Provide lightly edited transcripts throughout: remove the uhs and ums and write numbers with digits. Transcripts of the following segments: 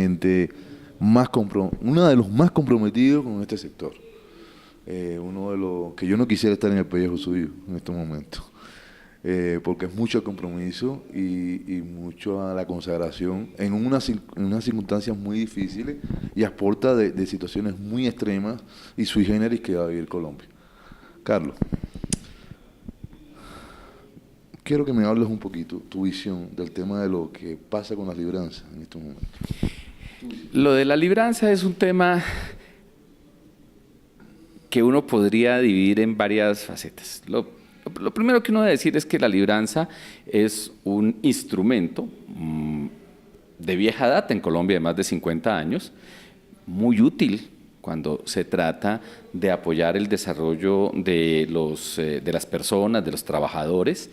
gente uno de los más comprometidos con este sector. Uno de los que yo no quisiera estar en el pellejo suyo en estos momentos. Porque es mucho compromiso y mucho a la consagración en unas circunstancias muy difíciles y aporta de situaciones muy extremas y sui generis que va a vivir Colombia. Carlos, quiero que me hables un poquito tu visión del tema de lo que pasa con las libranzas en estos momentos. Lo de la libranza es un tema que uno podría dividir en varias facetas. Lo primero que uno debe decir es que la libranza es un instrumento de vieja data en Colombia, de más de 50 años, muy útil cuando se trata de apoyar el desarrollo de las personas, de los trabajadores,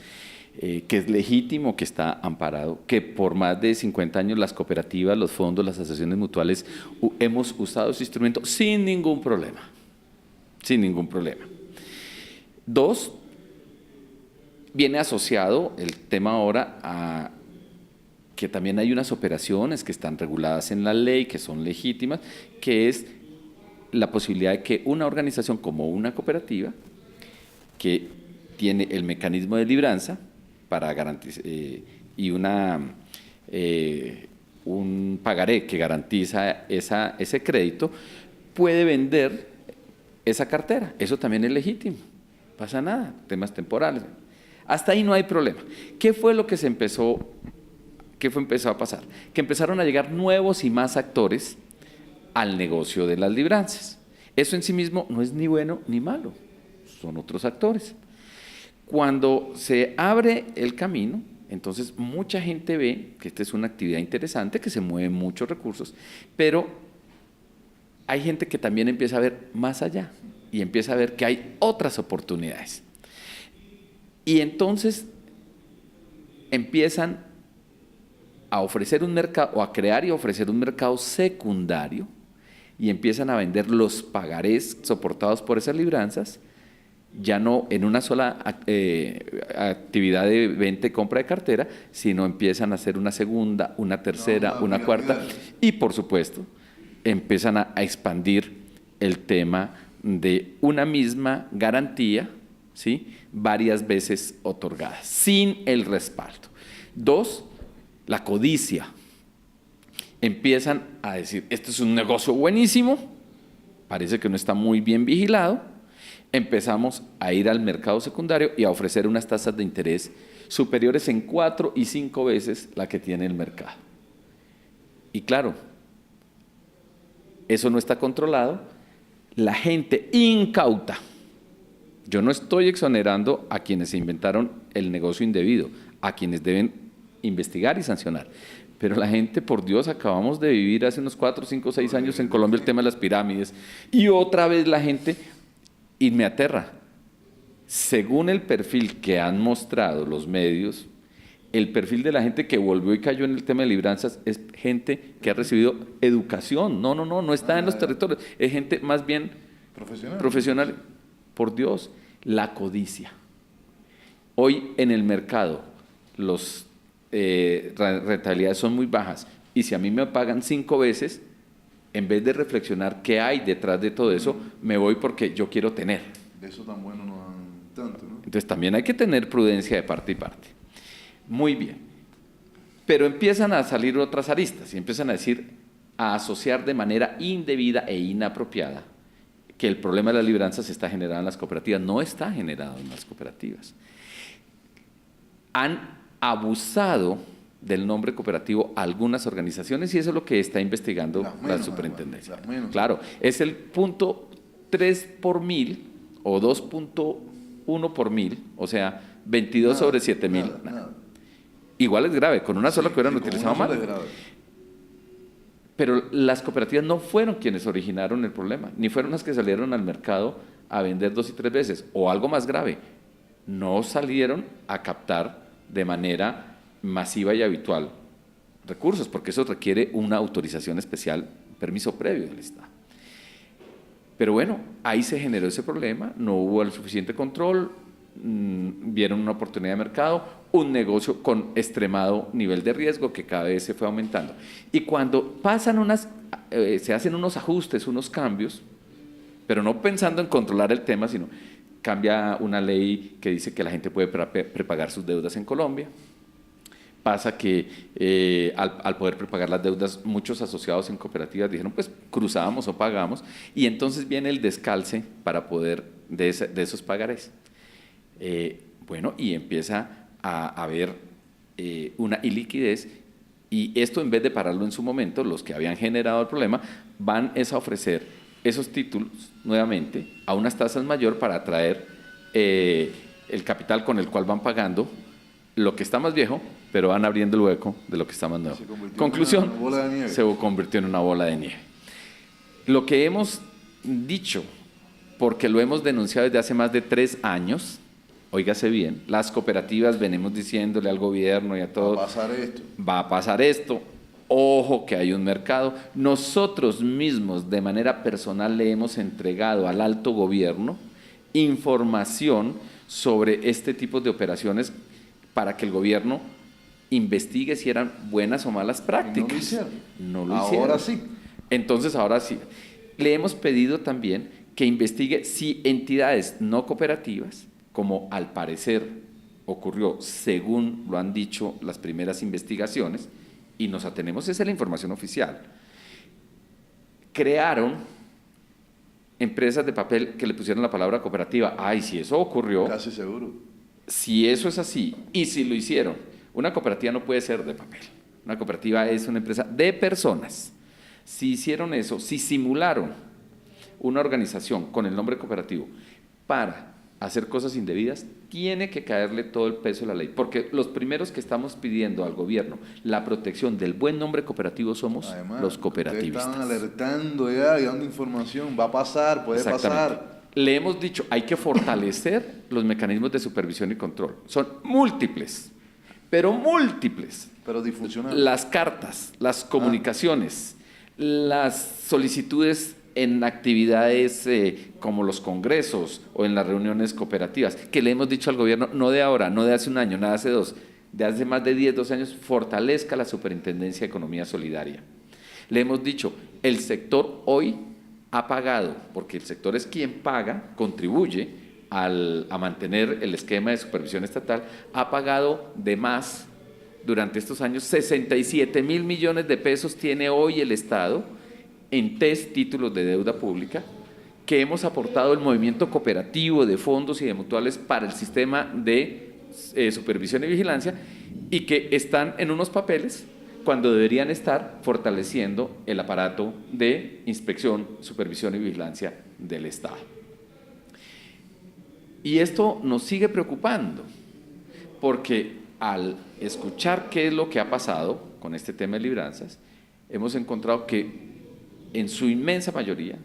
que es legítimo, que está amparado, que por más de 50 años las cooperativas, los fondos, las asociaciones mutuales hemos usado ese instrumento sin ningún problema, sin ningún problema. Dos, viene asociado el tema ahora a que también hay unas operaciones que están reguladas en la ley, que son legítimas, que es la posibilidad de que una organización como una cooperativa, que tiene el mecanismo de libranza para garantizar, y un pagaré que garantiza ese crédito, puede vender esa cartera. Eso también es legítimo, no pasa nada, temas temporales. Hasta ahí no hay problema. ¿Qué fue lo que empezó a pasar? Que empezaron a llegar nuevos y más actores al negocio de las libranzas. Eso en sí mismo no es ni bueno ni malo, son otros actores. Cuando se abre el camino, entonces mucha gente ve que esta es una actividad interesante, que se mueven muchos recursos, pero hay gente que también empieza a ver más allá y empieza a ver que hay otras oportunidades. Y entonces empiezan a ofrecer un mercado, o a crear y ofrecer un mercado secundario, y empiezan a vender los pagarés soportados por esas libranzas, ya no en una sola actividad de venta y compra de cartera, sino empiezan a hacer una segunda, una tercera, una cuarta, y por supuesto empiezan a expandir el tema de una misma garantía, ¿sí?, varias veces otorgadas, sin el respaldo. Dos, la codicia. Empiezan a decir, esto es un negocio buenísimo, parece que no está muy bien vigilado. Empezamos a ir al mercado secundario y a ofrecer unas tasas de interés superiores en 4 y 5 veces la que tiene el mercado. Y claro, eso no está controlado, la gente incauta. Yo no estoy exonerando a quienes se inventaron el negocio indebido, a quienes deben investigar y sancionar. Pero la gente, por Dios, acabamos de vivir hace unos 4, 5, 6 años en Colombia el tema de las pirámides, y otra vez la gente, y me aterra, según el perfil que han mostrado los medios, el perfil de la gente que volvió y cayó en el tema de libranzas es gente que ha recibido educación. No está en los territorios, es gente más bien profesional. Por Dios, la codicia. Hoy en el mercado las rentabilidades son muy bajas, y si a mí me pagan 5 veces, en vez de reflexionar qué hay detrás de todo eso, me voy porque yo quiero tener. De eso tan bueno no dan tanto, ¿no? Entonces también hay que tener prudencia de parte y parte. Muy bien. Pero empiezan a salir otras aristas y empiezan a asociar de manera indebida e inapropiada que el problema de la libranza se está generando en las cooperativas. No está generado en las cooperativas. Han abusado del nombre cooperativo algunas organizaciones, y eso es lo que está investigando la superintendencia. Claro, es el punto 3 por 1000 o 2.1 por 1000, o sea, 22 sobre 7000. Igual es grave, con una sola que hubieran utilizado mal. Pero las cooperativas no fueron quienes originaron el problema, ni fueron las que salieron al mercado a vender 2 y 3 veces, o algo más grave, no salieron a captar de manera masiva y habitual recursos, porque eso requiere una autorización especial, permiso previo del Estado. Pero bueno, ahí se generó ese problema, no hubo el suficiente control, vieron una oportunidad de mercado, un negocio con extremado nivel de riesgo que cada vez se fue aumentando. Y cuando se hacen unos ajustes, unos cambios, pero no pensando en controlar el tema, sino cambia una ley que dice que la gente puede prepagar sus deudas en Colombia. Pasa que al poder prepagar las deudas, muchos asociados en cooperativas dijeron, pues cruzábamos o pagamos, y entonces viene el descalce para poder de esos pagarés. Bueno, y empieza a haber una iliquidez, y esto en vez de pararlo en su momento, los que habían generado el problema van a ofrecer esos títulos nuevamente a unas tasas mayor para atraer el capital con el cual van pagando lo que está más viejo, pero van abriendo el hueco de lo que está más nuevo. Conclusión, se convirtió en una bola de nieve. Lo que hemos dicho, porque lo hemos denunciado desde hace más de 3 años, óigase bien, las cooperativas venimos diciéndole al gobierno y a todos, va a pasar esto, ojo que hay un mercado. Nosotros mismos de manera personal le hemos entregado al alto gobierno información sobre este tipo de operaciones para que el gobierno investigue si eran buenas o malas prácticas. No lo hicieron. Ahora sí. Entonces, ahora sí. Le hemos pedido también que investigue si entidades no cooperativas, como al parecer ocurrió según lo han dicho las primeras investigaciones, y nos atenemos esa es la información oficial, crearon empresas de papel que le pusieron la palabra cooperativa. Ay, si eso ocurrió… Casi seguro. Si eso es así, y si lo hicieron, una cooperativa no puede ser de papel. Una cooperativa es una empresa de personas. Si hicieron eso, si simularon una organización con el nombre cooperativo para hacer cosas indebidas, tiene que caerle todo el peso de la ley, porque los primeros que estamos pidiendo al gobierno la protección del buen nombre cooperativo somos además, los cooperativistas. Están alertando ya y dando información, va a pasar, puede pasar. Le hemos dicho, hay que fortalecer los mecanismos de supervisión y control. Son múltiples, pero múltiples. Pero disfuncionales. Las cartas, las comunicaciones, las solicitudes en actividades como los congresos o en las reuniones cooperativas, que le hemos dicho al gobierno, no de ahora, no de hace un año, no de hace 2, de hace más de 10, 12 años, fortalezca la Superintendencia de Economía Solidaria. Le hemos dicho, el sector hoy ha pagado, porque el sector es quien paga, contribuye a mantener el esquema de supervisión estatal, ha pagado de más durante estos años. 67.000 millones de pesos tiene hoy el Estado en títulos de deuda pública, que hemos aportado el movimiento cooperativo de fondos y de mutuales para el sistema de supervisión y vigilancia, y que están en unos papeles cuando deberían estar fortaleciendo el aparato de inspección, supervisión y vigilancia del Estado. Y esto nos sigue preocupando, porque al escuchar qué es lo que ha pasado con este tema de libranzas, hemos encontrado que en su inmensa mayoría,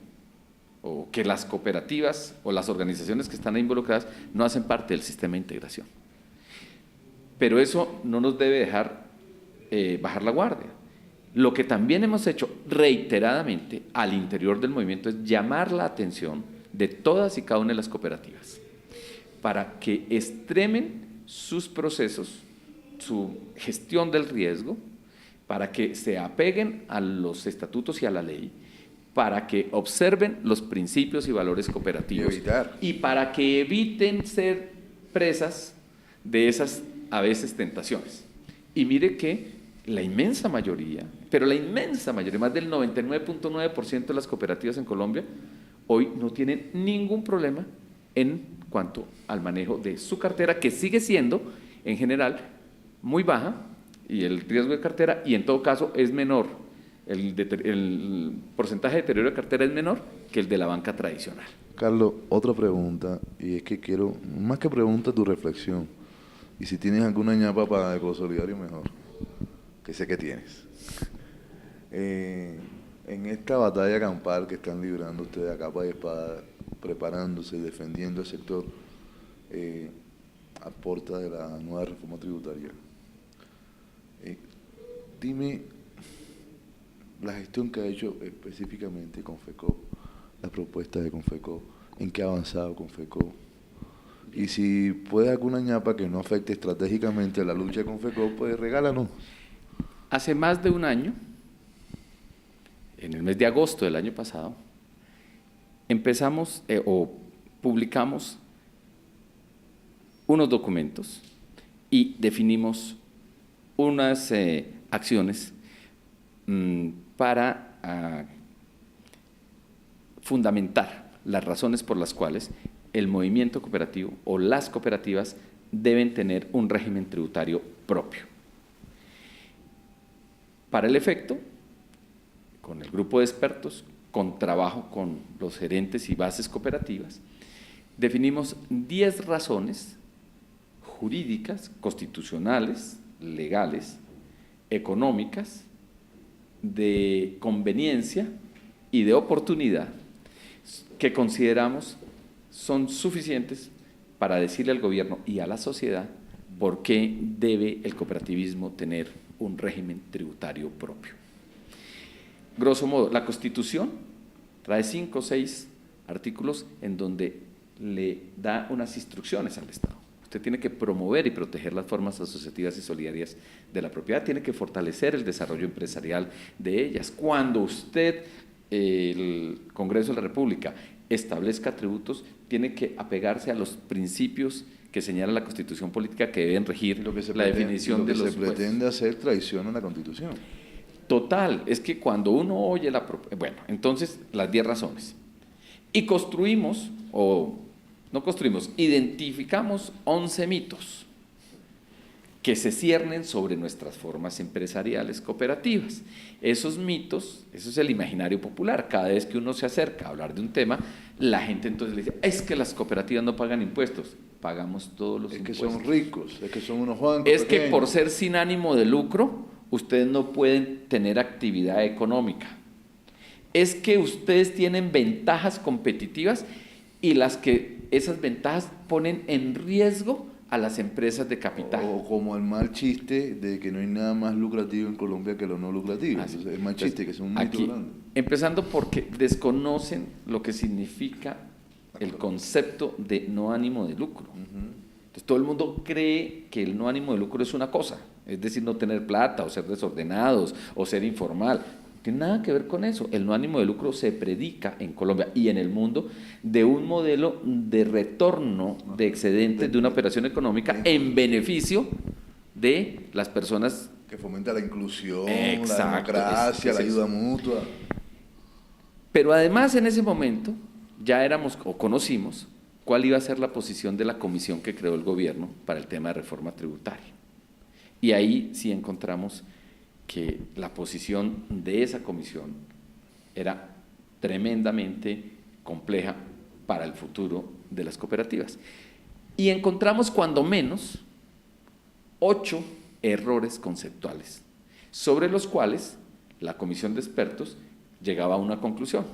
o que las cooperativas o las organizaciones que están ahí involucradas no hacen parte del sistema de integración. Pero eso no nos debe dejar bajar la guardia. Lo que también hemos hecho reiteradamente al interior del movimiento es llamar la atención de todas y cada una de las cooperativas para que extremen sus procesos, su gestión del riesgo, para que se apeguen a los estatutos y a la ley, para que observen los principios y valores cooperativos y para que eviten ser presas de esas a veces tentaciones. Y mire que la inmensa mayoría, pero la inmensa mayoría, más del 99.9% de las cooperativas en Colombia, hoy no tienen ningún problema en cuanto al manejo de su cartera, que sigue siendo, en general, muy baja, y el riesgo de cartera, y en todo caso es menor, el porcentaje de deterioro de cartera es menor que el de la banca tradicional. Carlos, otra pregunta, y es que quiero, más que pregunta, tu reflexión, y si tienes alguna ñapa para Ecosolidario, mejor, que sé que tienes. En esta batalla campal que están librando ustedes a capa y espada, preparándose, defendiendo el sector a puerta de la nueva reforma tributaria, dime la gestión que ha hecho específicamente Confecop, las propuestas de Confecop, en qué ha avanzado Confecop, Y si puedes alguna ñapa que no afecte estratégicamente la lucha con FECO, pues regálanos. Hace más de un año, en el mes de agosto del año pasado, empezamos o publicamos unos documentos y definimos unas acciones para fundamentar las razones por las cuales el movimiento cooperativo o las cooperativas deben tener un régimen tributario propio. Para el efecto, con el grupo de expertos, con trabajo con los gerentes y bases cooperativas, definimos 10 razones jurídicas, constitucionales, legales, económicas, de conveniencia y de oportunidad que consideramos son suficientes para decirle al gobierno y a la sociedad por qué debe el cooperativismo tener un régimen tributario propio. Grosso modo, la Constitución trae 5 o 6 artículos en donde le da unas instrucciones al Estado. Usted tiene que promover y proteger las formas asociativas y solidarias de la propiedad, tiene que fortalecer el desarrollo empresarial de ellas. Cuando usted, el Congreso de la República, establezca tributos, tiene que apegarse a los principios que señala la Constitución política que deben regir la definición de los impuestos. Lo que se pretende hacer traición a la Constitución. Total, es que cuando uno oye bueno, entonces las 10 razones. Y construimos, o no construimos, identificamos 11 mitos que se ciernen sobre nuestras formas empresariales cooperativas. Esos mitos, eso es el imaginario popular. Cada vez que uno se acerca a hablar de un tema, la gente entonces le dice, es que las cooperativas no pagan impuestos. Pagamos todos los impuestos. Es que son ricos, es que son unos bancos Es pequeños. que por ser sin ánimo de lucro, ustedes no pueden tener actividad económica. Es que ustedes tienen ventajas competitivas y esas ventajas ponen en riesgo a las empresas de capital. O como el mal chiste de que no hay nada más lucrativo en Colombia que lo no lucrativo. Entonces, el mal chiste, que es un mito grande. Empezando porque desconocen lo que significa el concepto de no ánimo de lucro. Entonces, todo el mundo cree que el no ánimo de lucro es una cosa, es decir, no tener plata o ser desordenados o ser informal. No tiene nada que ver con eso. El no ánimo de lucro se predica en Colombia y en el mundo de un modelo de retorno de excedentes de una operación económica en beneficio de las personas. Que fomenta la inclusión, Exacto, la democracia, la ayuda mutua. Pero además en ese momento ya éramos o conocimos cuál iba a ser la posición de la comisión que creó el gobierno para el tema de reforma tributaria. Y ahí sí encontramos que la posición de esa comisión era tremendamente compleja para el futuro de las cooperativas. Y encontramos cuando menos 8 errores conceptuales, sobre los cuales la comisión de expertos llegaba a una conclusión.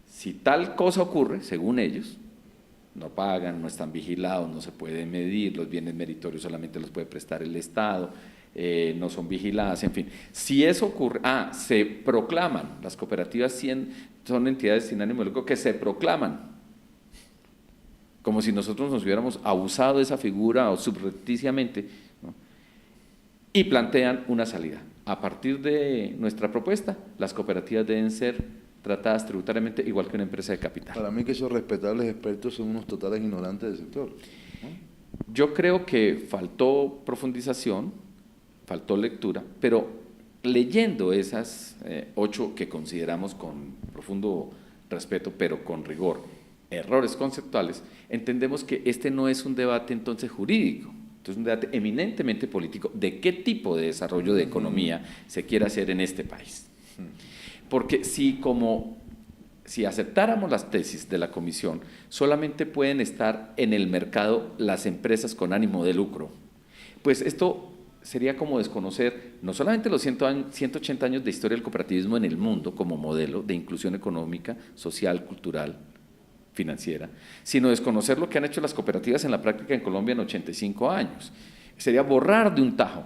Si tal cosa ocurre, según ellos, no pagan, no están vigilados, no se puede medir, los bienes meritorios solamente los puede prestar el Estado, no son vigiladas, en fin. Si eso ocurre, se proclaman, las cooperativas son entidades sin ánimo de lucro que se proclaman, como si nosotros nos hubiéramos abusado de esa figura o subrepticiamente, ¿no? Y plantean una salida. A partir de nuestra propuesta, las cooperativas deben ser tratadas tributariamente igual que una empresa de capital. Para mí que esos respetables expertos son unos totales ignorantes del sector, ¿no? Yo creo que faltó profundización, faltó lectura, pero leyendo esas 8 que consideramos con profundo respeto, pero con rigor, errores conceptuales, entendemos que este no es un debate entonces jurídico, es un debate eminentemente político de qué tipo de desarrollo de economía se quiere hacer en este país. Porque si aceptáramos las tesis de la comisión, solamente pueden estar en el mercado las empresas con ánimo de lucro, pues esto sería como desconocer no solamente los 180 años de historia del cooperativismo en el mundo como modelo de inclusión económica, social, cultural, financiera, sino desconocer lo que han hecho las cooperativas en la práctica en Colombia en 85 años. Sería borrar de un tajo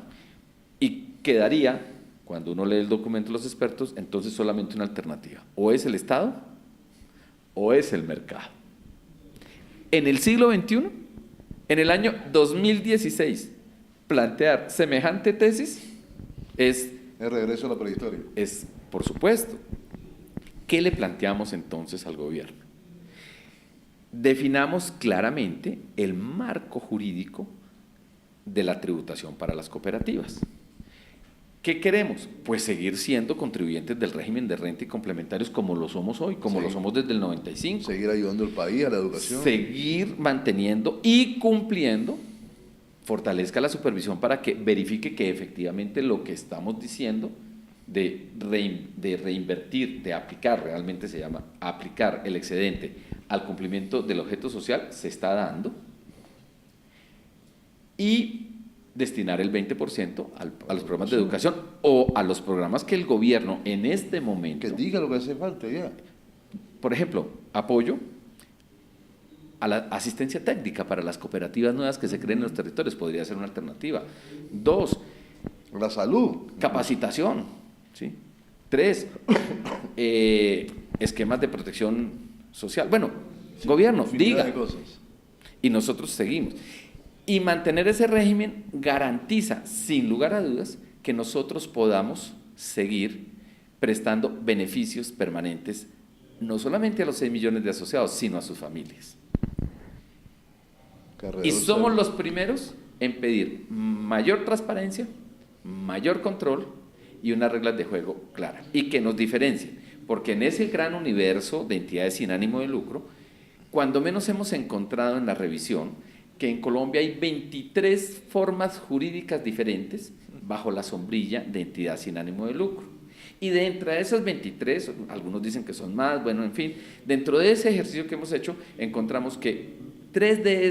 y quedaría, cuando uno lee el documento de los expertos, entonces solamente una alternativa, o es el Estado o es el mercado. En el siglo XXI En el año 2016, plantear semejante tesis es... El regreso a la prehistoria. Es, por supuesto. ¿Qué le planteamos entonces al gobierno? Definamos claramente el marco jurídico de la tributación para las cooperativas. ¿Qué queremos? Pues seguir siendo contribuyentes del régimen de renta y complementarios como lo somos hoy, como lo somos desde el 95. Seguir ayudando al país, a la educación. Seguir manteniendo y cumpliendo, fortalezca la supervisión para que verifique que efectivamente lo que estamos diciendo de reinvertir, de aplicar, realmente se llama aplicar el excedente al cumplimiento del objeto social, se está dando, y destinar el 20% a los programas de educación o a los programas que el gobierno en este momento... Que diga lo que hace falta ya. Por ejemplo, apoyo a la asistencia técnica para las cooperativas nuevas que se creen en los territorios, podría ser una alternativa. 2, la salud. Capacitación. ¿Sí? 3, esquemas de protección social. Bueno, gobierno, diga. De cosas. Y nosotros seguimos. Y mantener ese régimen garantiza, sin lugar a dudas, que nosotros podamos seguir prestando beneficios permanentes, no solamente a los 6 millones de asociados, sino a sus familias. Y somos los primeros en pedir mayor transparencia, mayor control y unas reglas de juego claras. Y que nos diferencien, porque en ese gran universo de entidades sin ánimo de lucro, cuando menos hemos encontrado en la revisión que en Colombia hay 23 formas jurídicas diferentes bajo la sombrilla de entidad sin ánimo de lucro. Y dentro de esas 23, algunos dicen que son más, bueno, en fin, dentro de ese ejercicio que hemos hecho, encontramos que 3 de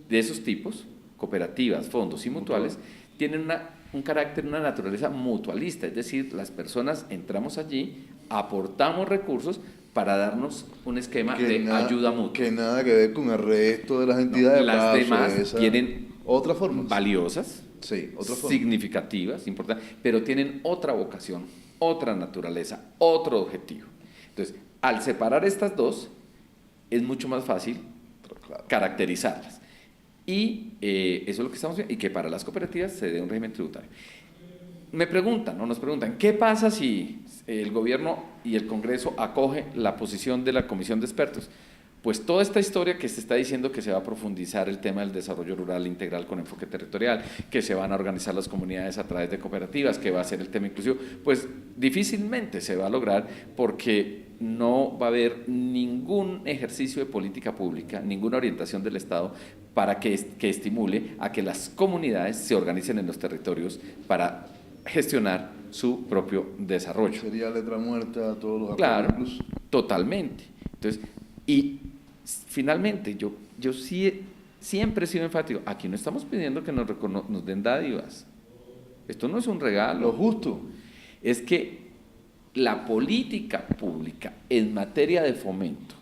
esos tipos, cooperativas, fondos y mutuales, tienen un carácter, una naturaleza mutualista, es decir, las personas entramos allí, aportamos recursos para darnos un esquema de ayuda mutua. Que nada que ver con el resto de las entidades. Las demás tienen otra forma valiosas, sí, otra forma, significativas, importantes, pero tienen otra vocación, otra naturaleza, otro objetivo. Entonces, al separar estas dos, es mucho más fácil caracterizarlas. Y eso es lo que estamos viendo, y que para las cooperativas se dé un régimen tributario. Me preguntan, o nos preguntan, ¿qué pasa si el gobierno y el Congreso acoge la posición de la Comisión de Expertos? Pues toda esta historia que se está diciendo que se va a profundizar el tema del desarrollo rural integral con enfoque territorial, que se van a organizar las comunidades a través de cooperativas, que va a ser el tema inclusivo, pues difícilmente se va a lograr porque no va a haber ningún ejercicio de política pública, ninguna orientación del Estado para que estimule a que las comunidades se organicen en los territorios para gestionar su propio desarrollo. Sería letra muerta a todos los acuerdos. Claro, incluso. Totalmente. Entonces, y finalmente, yo sí, siempre he sido enfático, aquí no estamos pidiendo que nos den dádivas. Esto no es un regalo. Lo justo. Es que la política pública en materia de fomento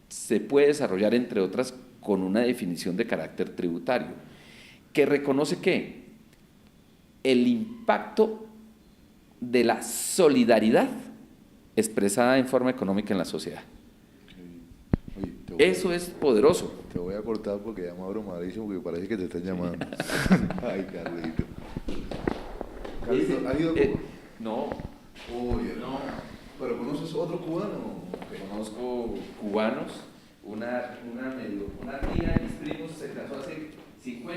se puede desarrollar, entre otras, con una definición de carácter tributario, que reconoce que el impacto de la solidaridad expresada en forma económica en la sociedad. Oye, eso es poderoso. Te voy a cortar porque ya me abro malísimo porque parece que te están llamando. Ay, Carlito. Carlito, ¿has ido a Cuba? No. Oye, no. ¿Pero conoces otro cubano? Conozco cubanos, una tía de mis primos se casó hace 50